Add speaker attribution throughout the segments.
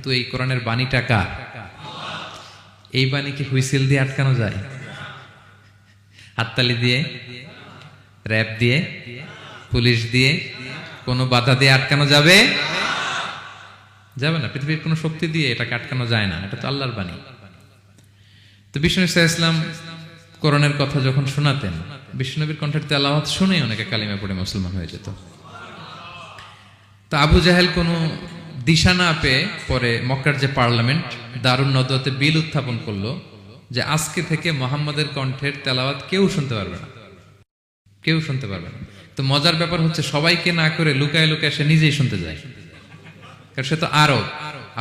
Speaker 1: কিন্তু এই কোরআনের বাণীটা কার? এই বাণীকে হুইসেল দিয়ে আটকানো যায়? হাততালি দিয়ে, র‍্যাব দিয়ে, পুলিশ দিয়ে, কোনো বাধা দিয়ে আটকানো যাবে? যাবে না। পৃথিবীর কোনো শক্তি দিয়ে এটাকে আটকানো যায় না। এটা তো আল্লাহর বাণী। তো বিষ্ণু ইসলাম কোরআনের কথা যখন শোনাতেন, বিষ্ণুনবীর কণ্ঠের তেলাওয়াত শুনে অনেকে কালিমা পড়ে মুসলমান হয়ে যেত। তো আবু জাহেল কোনো দিশা না পেয়ে পরে মক্কার যে পার্লামেন্ট দারুন নদওয়াতে বিল উত্থাপন করলো যে আজকে থেকে মুহাম্মাদের কণ্ঠের তেলাওয়াত কেউ শুনতে পারবে না, কেউ শুনতে পারবে না। তো মজার ব্যাপার হচ্ছে সবাইকে না করে লুকায় লুকায় সে নিজেই শুনতে যায়, কারণ সে তো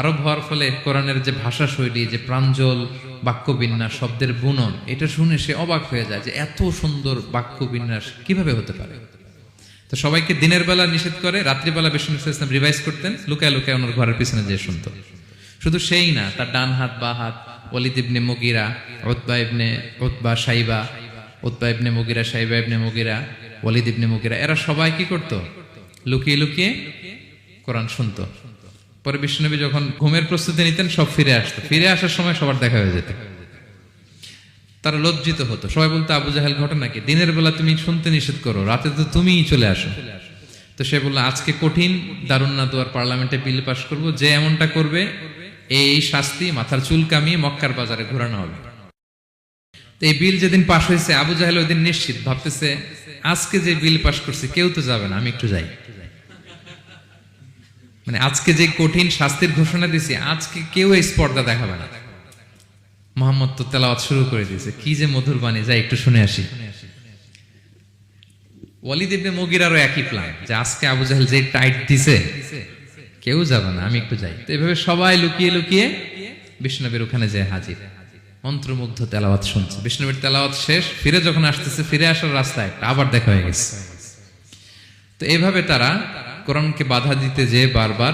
Speaker 1: আরব হওয়ার ফলে কোরআনের যে ভাষা শৈলী, যে প্রাঞ্জল বাক্য বিন্যাস, শব্দের বুনন, এটা শুনে সে অবাক হয়ে যায় যে এত সুন্দর বাক্য বিন্যাস কিভাবে হতে পারে। তো সবাইকে দিনের বেলা নিষেধ করে, রাত্রিবেলা বিষ্ণু ইসলাম রিভাইজ করতেন, লুকায় লুকায় ওনার ঘরের পিছনে যেয়ে শুনতো। শুধু সেই না, তার ডান হাত বা হাত ওয়ালিদ ইবনে মুগিরা, উতবা শাইবা, উতবা ইবনে মুগিরা, শাইবা ইবনে মুগিরা, ওয়ালিদ ইবনে মুগিরা, এরা সবাই কি করতো? লুকিয়ে লুকিয়ে কোরআন শুনতো। পরে বিষ্ণুনবী যখন ঘুমের প্রস্তুতি নিতেন, সব ফিরে আসতো। ফিরে আসার সময় সবার দেখা হয়ে যেত। তারা লজ্জিত হতো। সবাই বলতো, আবু জাহেল ঘটনা কি? দিনের বেলা তুমি শুনতে নিষেধ করো, রাতে তো তুমিই চলে আসো। তো সে বললো, আজকে কঠিন দারুন নাদওয়ার পার্লামেন্টে বিল পাস করব, যে এমনটা করবে এই শাস্তি মাথার চুল কামিয়ে মক্কার বাজারে ঘোরানো হবে। তো এই বিল যেদিন পাস হয়েছে, আবু জাহেল ওই দিন নিশ্চিত ভাবতেছে, আজকে যে বিল পাস করছে কেউ তো যাবে না, আমি একটু যাই। মানে আজকে যে কঠিন শাস্তির ঘোষণা দিছি, আজকে কেউ এই স্পর্ধা দেখাবে না। মুহাম্মদ তো তেলাওয়াত শুরু করে দিয়েছে, কি যে মধুর বাণী, যাই একটু শুনে আসি। ওয়ালিদ ইবনে মুগিরারও একই প্ল্যান, যে আজকে আবু জাহেল যে টাইট দিছে কেউ যাবে না, আমি একটু যাই। তো এভাবে সবাই লুকিয়ে লুকিয়ে বিষ্ণুনবীর ওখানে যায় হাজির, মন্ত্রমুগ্ধ তেলাওয়াত শুনছে। বিষ্ণুনবীর তেলাওয়াত শেষ, ফিরে যখন আসতেছে, ফিরে আসার রাস্তায় আবার দেখা হয়ে গেছে। তো এভাবে তারা কোরআনকে বাধা দিতে যেয়ে বারবার